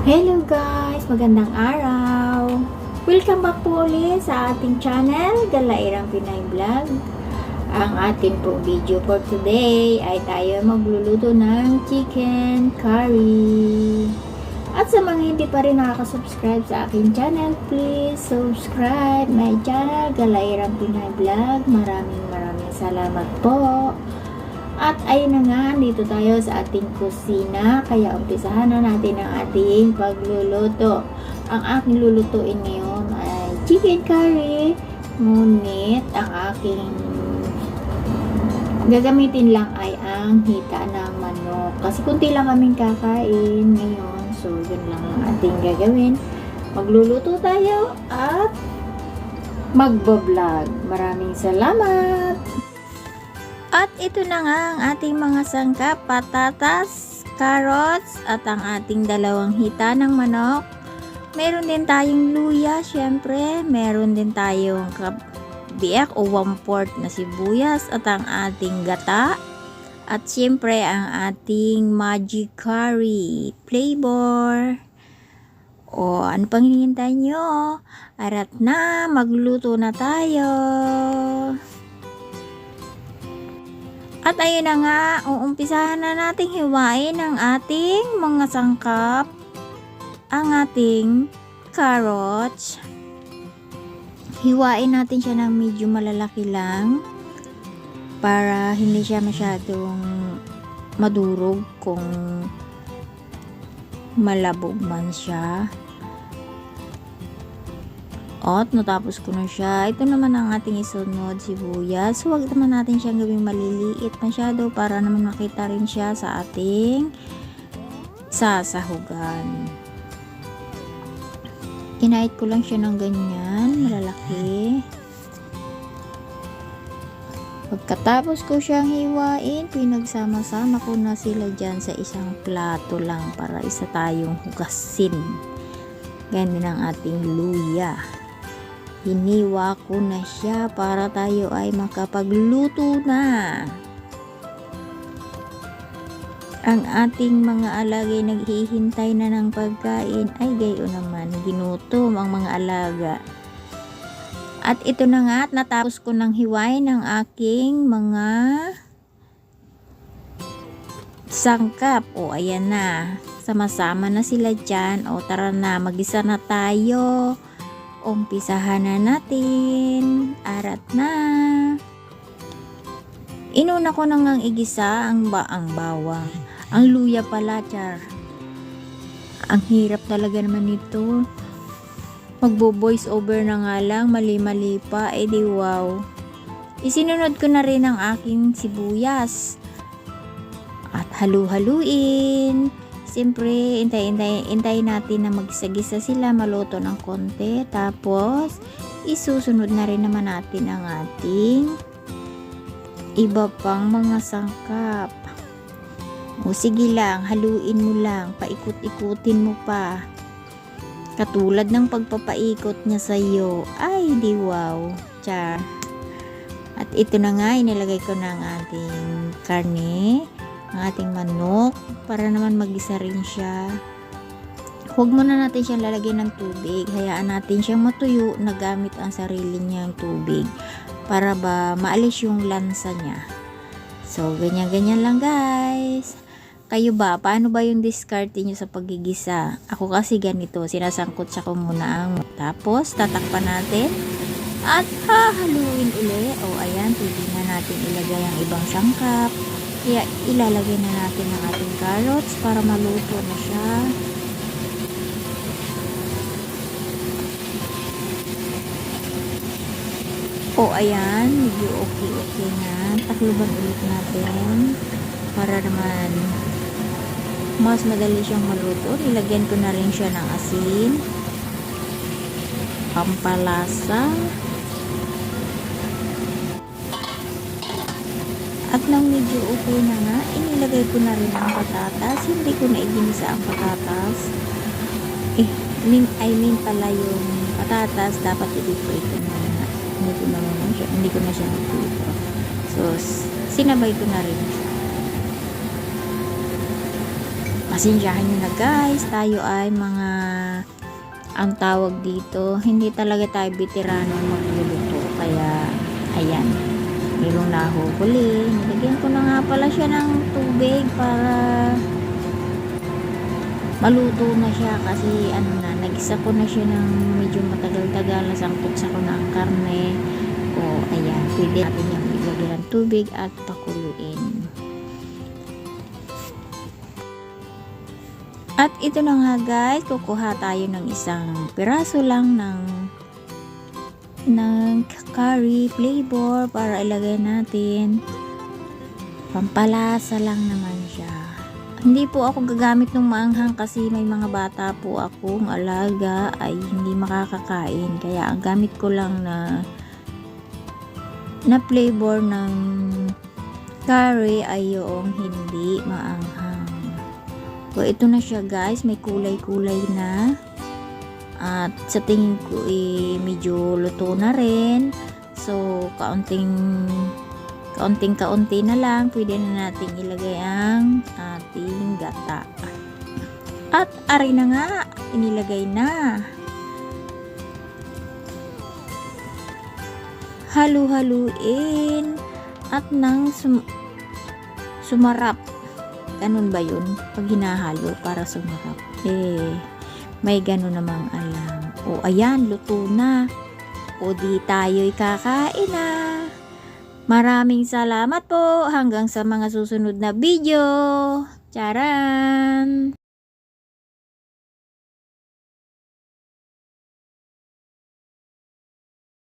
Hello guys! Magandang araw! Welcome back po ulit sa ating channel, Galairang Pinay Vlog. Ang ating pong video for today ay tayo magluluto ng chicken curry. At sa mga hindi pa rin nakaka-subscribe sa aking channel, please subscribe my channel, Galairang Pinay Vlog. Maraming salamat po. At ayun na nga, dito tayo sa ating kusina, kaya umpisahan na natin ang ating pagluluto. Ang aking lulutuin ngayon ay chicken curry, ngunit ang aking gagamitin lang ay ang hita ng manok. Kasi kunti lang kaming kakain ngayon, so yun lang ang ating gagawin. Magluluto tayo at magbablog. Maraming salamat! At ito na nga ang ating mga sangkap, patatas, carrots, at ang ating dalawang hita ng manok. Meron din tayong luya, syempre. Meron din tayong biak o 1/4 na sibuyas at ang ating gata. At syempre ang ating magic curry flavor. O ano pang hinihintay nyo? Arat na, magluto na tayo. At ayun na nga, uumpisahan na nating hiwain ang ating mga sangkap, ang ating carrots. Hiwain natin siya ng medyo malalaki lang para hindi siya masyadong madurog kung malabog man siya. At natapos ko na siya. Ito naman ang ating isunod, sibuyas. Huwag naman natin siyang gawing maliliit masyado para naman makita rin siya sa ating sasahugan. Inait ko lang siya ng ganyan, malalaki. Pagkatapos ko siyang hiwain, pinagsama-sama ko na sila dyan sa isang plato lang para isa tayong hugasin. Ganyan ang ating luya. Hiniwa ko na siya para tayo ay makapagluto na. Ang ating mga alagay naghihintay na ng pagkain ay gayon naman, ginutom ang mga alaga. At ito na nga at natapos ko ng hiwain ng aking mga sangkap. O ayan na, sama-sama na sila dyan. O tara na, magisa na tayo. Umpisahan na natin. Arat na. Inuna ko nang igisa ang bawang. Ang luya pala, char. Ang hirap talaga naman nito. Magbo-voice over na nga lang, mali-mali pa, di wow. Isinunod ko na rin ang aking sibuyas. At halu-haluin. Siyempre, intay natin na magsagisa sila, maluto ng konti. Tapos, isusunod na rin naman natin ang ating iba pang mga sangkap. O sige lang, haluin mo lang, paikot-ikutin mo pa. Katulad ng pagpapaikot niya sa iyo. Ay, di wow. Char. At ito na nga, inilagay ko na ang ating karne, ang ating manok, para naman magisa rin siya. Huwag muna natin siyang lalagyan ng tubig. Hayaan natin siyang matuyo na gamit ang sarili niyang tubig para ba maalis yung lansa niya. So, ganyan-ganyan lang guys. Kayo ba? Paano ba yung diskarte nyo sa paggigisa? Ako kasi ganito, sinasangkot siya ko muna ang tapos tatakpan natin at hahaluin uli. O ayan, pwede na natin ilagay ang ibang sangkap. Kaya ilalagay na natin ang ating carrots para maluto na siya. O ayan, medyo okay na. Takluban ulit natin para naman mas madali siyang maluto. Nilagyan ko na rin siya ng asin, pampalasa, at nang medyo okay na nga, inilagay ko na rin ang patatas. Hindi ko na iginisa ang patatas. I mean pala yung patatas, dapat i-prito na nga. Hindi ko na siya nagprito. So, sinabay ko na rin siya. pasensyahan nyo na guys, tayo ay mga, ang tawag dito, hindi talaga tayo veterano magluluto. Kaya, ayan, mayroong nahuli. Nilagyan ko na nga pala siya ng tubig para maluto na siya kasi ano na, nagisa ko na siya ng medyo matagal-tagal, nasangkot ko na ang karne. O, ayan, pwede natin yung ilagyan ng tubig at pakuluin. At ito na nga guys, kukuha tayo ng isang piraso lang ng curry flavor para ilagay natin. Pampalasa lang naman siya. Hindi po ako gagamit ng maanghang kasi may mga bata po akong alaga ay hindi makakakain. Kaya ang gamit ko lang na flavor ng curry ay yung hindi maanghang. So, ito na siya guys, may kulay-kulay na. At sa tingin ko medyo luto na rin. So, kaunting-kaunti na lang, pwede na natin ilagay ang ating gata. At ari na nga, inilagay na. Halu-haluin at nang sumarap. Ganun ba yun? Pag hinahalo para sumarap. May ganun namang alam. O, ayan, luto na. O, di tayo'y kakain na. Maraming salamat po. Hanggang sa mga susunod na video. Charan!